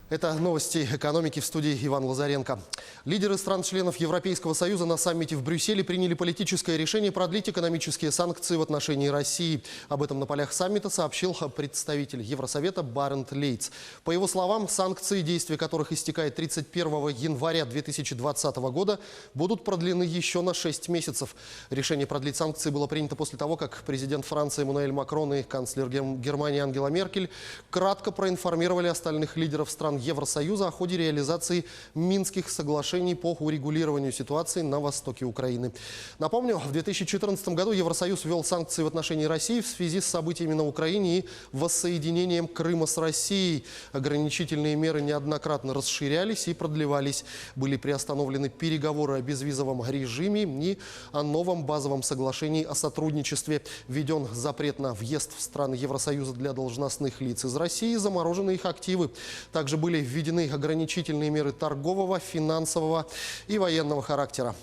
Это новости экономики, в студии Иван Лазаренко. Лидеры стран-членов Европейского Союза на саммите в Брюсселе приняли политическое решение продлить экономические санкции в отношении России. Об этом на полях саммита сообщил представитель Евросовета Барент Лейц. По его словам, санкции, действие которых истекает 31 января 2020 года, будут продлены еще на 6 месяцев. Решение продлить санкции было принято после того, как президент Франции Эммануэль Макрон и канцлер Германии Ангела Меркель кратко проинформировали остальных лидеров стран Евросоюза о ходе реализации Минских соглашений по урегулированию ситуации на востоке Украины. Напомню, в 2014 году Евросоюз ввел санкции в отношении России в связи с событиями на Украине и воссоединением Крыма с Россией. Ограничительные меры неоднократно расширялись и продлевались. Были приостановлены переговоры о безвизовом режиме и о новом базовом соглашении о сотрудничестве. Введен запрет на въезд в страны Евросоюза для должностных лиц из России, заморожены их активы. Также были введены ограничительные меры торгового, финансового и военного характера.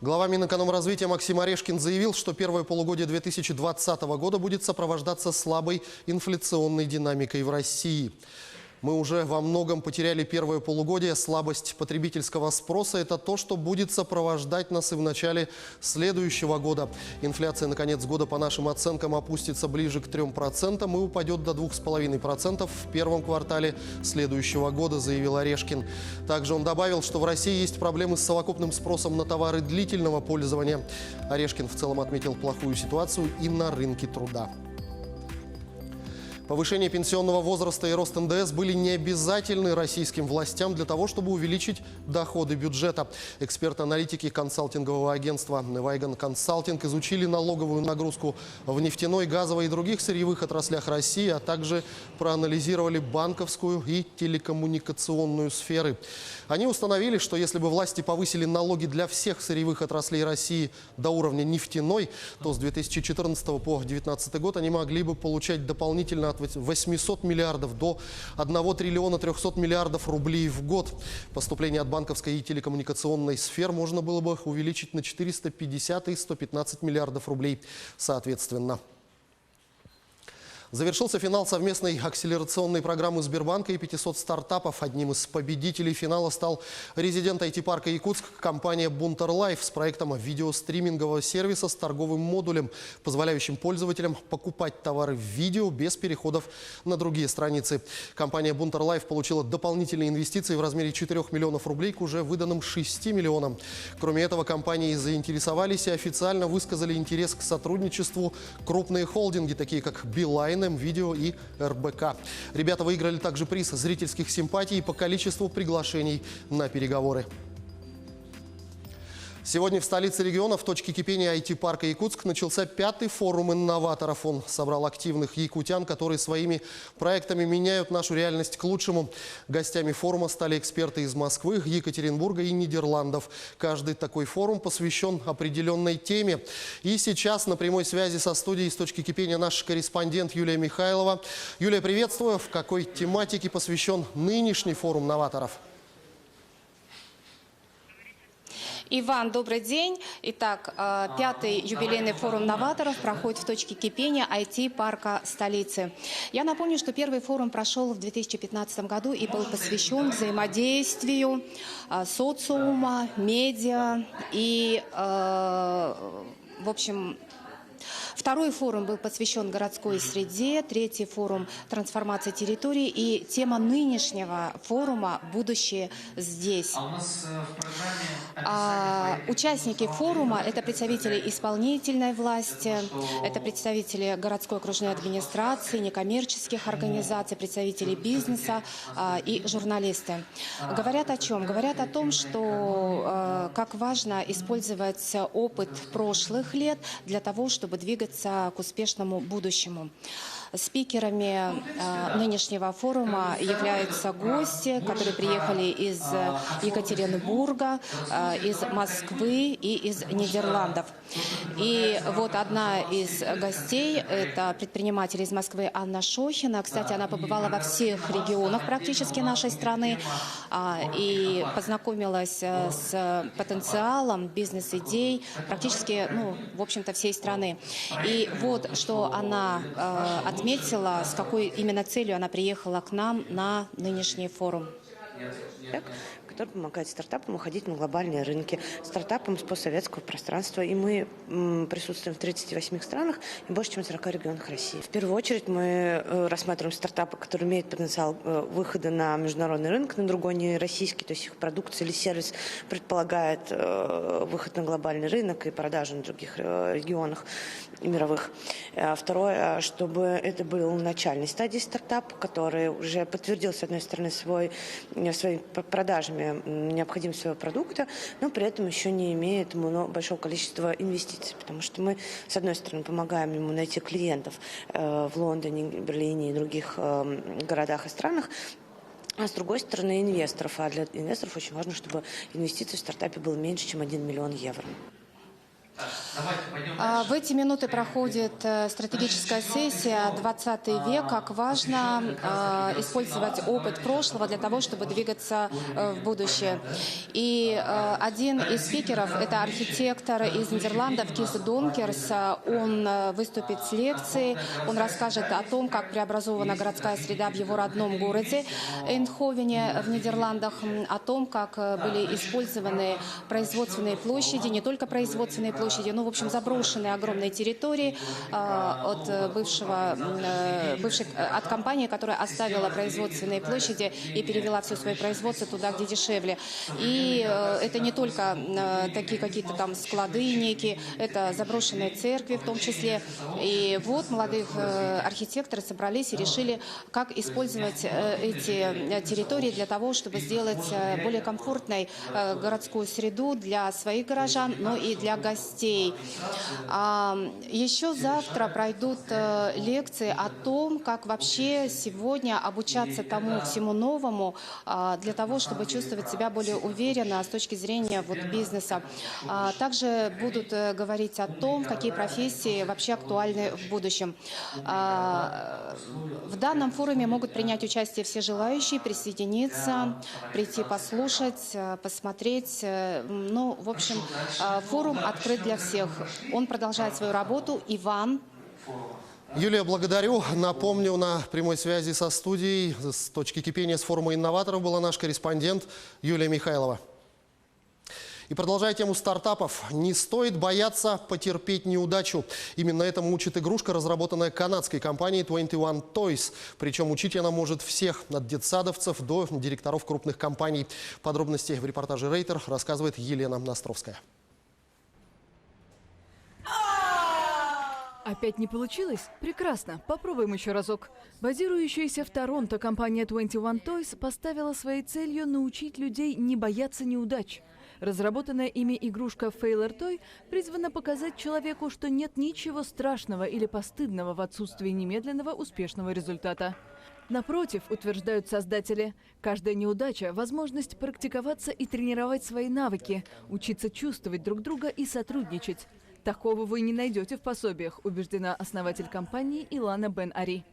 Глава Минэкономразвития Максим Орешкин заявил, что первое полугодие 2020 года будет сопровождаться слабой инфляционной динамикой в России. Мы уже во многом потеряли первое полугодие. Слабость потребительского спроса – это то, что будет сопровождать нас и в начале следующего года. Инфляция на конец года, по нашим оценкам, опустится ближе к 3% и упадет до 2,5% в первом квартале следующего года, заявил Орешкин. Также он добавил, что в России есть проблемы с совокупным спросом на товары длительного пользования. Орешкин в целом отметил плохую ситуацию и на рынке труда. Повышение пенсионного возраста и рост НДС были необязательны российским властям для того, чтобы увеличить доходы бюджета. Эксперты-аналитики консалтингового агентства Вайган Консалтинг изучили налоговую нагрузку в нефтяной, газовой и других сырьевых отраслях России, а также проанализировали банковскую и телекоммуникационную сферы. Они установили, что если бы власти повысили налоги для всех сырьевых отраслей России до уровня нефтяной, то с 2014 по 2019 год они могли бы получать дополнительно от 800 миллиардов до 1 триллиона 300 миллиардов рублей в год. Поступление от банковской и телекоммуникационной сфер можно было бы увеличить на 450 и 115 миллиардов рублей соответственно. Завершился финал совместной акселерационной программы Сбербанка и 500 стартапов. Одним из победителей финала стал резидент IT-парка Якутск, компания Бунтерлайф с проектом видеостримингового сервиса с торговым модулем, позволяющим пользователям покупать товары в видео без переходов на другие страницы. Компания Бунтерлайф получила дополнительные инвестиции в размере 4 миллионов рублей к уже выданным 6 миллионам. Кроме этого, компании заинтересовались и официально высказали интерес к сотрудничеству крупные холдинги, такие как Билайн, М-Видео и РБК. Ребята выиграли также приз зрительских симпатий по количеству приглашений на переговоры. Сегодня в столице региона, в точке кипения IT-парка Якутск, начался 5-й форум инноваторов. Он собрал активных якутян, которые своими проектами меняют нашу реальность к лучшему. Гостями форума стали эксперты из Москвы, Екатеринбурга и Нидерландов. Каждый такой форум посвящен определенной теме. И сейчас на прямой связи со студией из точки кипения наш корреспондент Юлия Михайлова. Юлия, приветствую. В какой тематике посвящен нынешний форум новаторов? Иван, добрый день. Итак, 5-й юбилейный форум новаторов проходит в точке кипения IT-парка столицы. Я напомню, что первый форум прошел в 2015 году и был посвящен взаимодействию социума, медиа и, в общем, второй форум был посвящен городской среде, третий форум трансформации территории и тема нынешнего форума «Будущее здесь». Участники форума – это представители исполнительной власти, это представители городской окружной администрации, некоммерческих организаций, представители бизнеса и журналисты. Говорят о чем? Говорят о том, что как важно использовать опыт прошлых лет для того, чтобы двигаться к успешному будущему. Спикерами нынешнего форума являются гости, которые приехали из Екатеринбурга, из Москвы и из Нидерландов. И вот одна из гостей – это предприниматель из Москвы Анна Шохина. Кстати, она побывала во всех регионах практически нашей страны и познакомилась с потенциалом бизнес-идей практически, в общем-то, всей страны. И вот что она отметила, с какой именно целью она приехала к нам на нынешний форум. Который помогает стартапам уходить на глобальные рынки, стартапам с постсоветского пространства. И мы присутствуем в 38 странах и больше, чем в 40 регионах России. В первую очередь мы рассматриваем стартапы, которые имеют потенциал выхода на международный рынок, на другой не российский, то есть их продукция или сервис предполагает выход на глобальный рынок и продажу на других регионах мировых. Второе, чтобы это был начальной стадии стартап, который уже подтвердил, с одной стороны, своими продажами необходимость своего продукта, но при этом еще не имеет большого количества инвестиций, потому что мы, с одной стороны, помогаем ему найти клиентов в Лондоне, Берлине и других городах и странах, а с другой стороны, инвесторов. А для инвесторов очень важно, чтобы инвестиций в стартапе было меньше, чем 1 миллион евро. В эти минуты проходит стратегическая сессия «20 век». Как важно использовать опыт прошлого для того, чтобы двигаться в будущее. И один из спикеров – это архитектор из Нидерландов Кис Донкерс. Он выступит с лекцией, он расскажет о том, как преобразована городская среда в его родном городе Эйндховене в Нидерландах, о том, как были использованы производственные площади, не только производственные площади, но, в общем, заброшенные огромные территории от от компании, которая оставила производственные площади и перевела все свое производство туда, где дешевле. И это не только такие какие-то там склады некие, это заброшенные церкви в том числе. И вот молодые архитекторы собрались и решили, как использовать эти территории для того, чтобы сделать более комфортной городскую среду для своих горожан, но и для гостей. Еще завтра пройдут лекции о том, как вообще сегодня обучаться тому всему новому для того, чтобы чувствовать себя более уверенно с точки зрения бизнеса. Также будут говорить о том, какие профессии вообще актуальны в будущем. В данном форуме могут принять участие все желающие, присоединиться, прийти послушать, посмотреть. Ну, в общем, форум открыт для всех. Он продолжает свою работу. Иван. Юлия, благодарю. Напомню, на прямой связи со студией с точки кипения с форума инноваторов была наш корреспондент Юлия Михайлова. И продолжая тему стартапов, не стоит бояться потерпеть неудачу. Именно этому учит игрушка, разработанная канадской компанией 21 Toys. Причем учить она может всех, от детсадовцев до директоров крупных компаний. Подробности в репортаже «Рейтер» рассказывает Елена Настровская. Опять не получилось? Прекрасно. Попробуем еще разок. Базирующаяся в Торонто компания 21 Toys поставила своей целью научить людей не бояться неудач. Разработанная ими игрушка Failure Toy призвана показать человеку, что нет ничего страшного или постыдного в отсутствии немедленного успешного результата. Напротив, утверждают создатели, каждая неудача – возможность практиковаться и тренировать свои навыки, учиться чувствовать друг друга и сотрудничать. Такого вы не найдете в пособиях, убеждена основатель компании Илана Бен-Ари.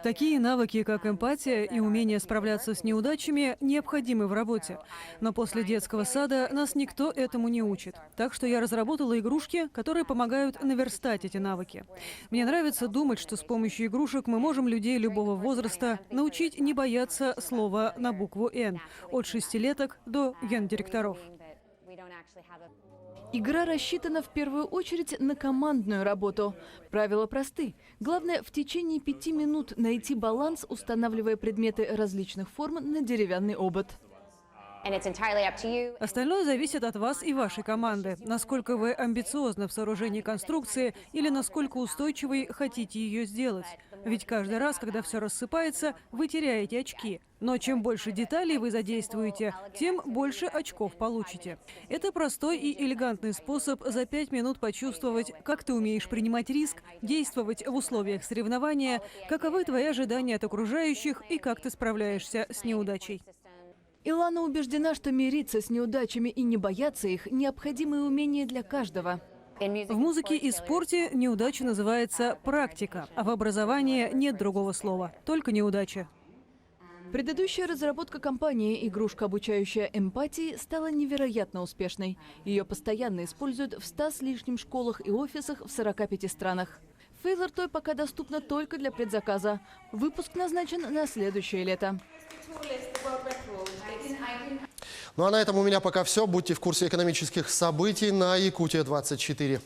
Такие навыки, как эмпатия и умение справляться с неудачами, необходимы в работе. Но после детского сада нас никто этому не учит. Так что я разработала игрушки, которые помогают наверстать эти навыки. Мне нравится думать, что с помощью игрушек мы можем людей любого возраста научить не бояться слова на букву «Н» от 6-леток до гендиректоров. Игра рассчитана в первую очередь на командную работу. Правила просты. Главное, в течение 5 минут найти баланс, устанавливая предметы различных форм на деревянный обод. Остальное зависит от вас и вашей команды. Насколько вы амбициозны в сооружении конструкции или насколько устойчивой хотите ее сделать. Ведь каждый раз, когда все рассыпается, вы теряете очки. Но чем больше деталей вы задействуете, тем больше очков получите. Это простой и элегантный способ за 5 минут почувствовать, как ты умеешь принимать риск, действовать в условиях соревнования, каковы твои ожидания от окружающих и как ты справляешься с неудачей. Илана убеждена, что мириться с неудачами и не бояться их – необходимое умение для каждого. В музыке и спорте неудача называется практика, а в образовании нет другого слова, только неудача. Предыдущая разработка компании, игрушка, обучающая эмпатии, стала невероятно успешной. Ее постоянно используют в 100 с лишним школах и офисах в 45 странах. Фейлер Той пока доступна только для предзаказа. Выпуск назначен на следующее лето. Ну а на этом у меня пока все. Будьте в курсе экономических событий на Якутия 24.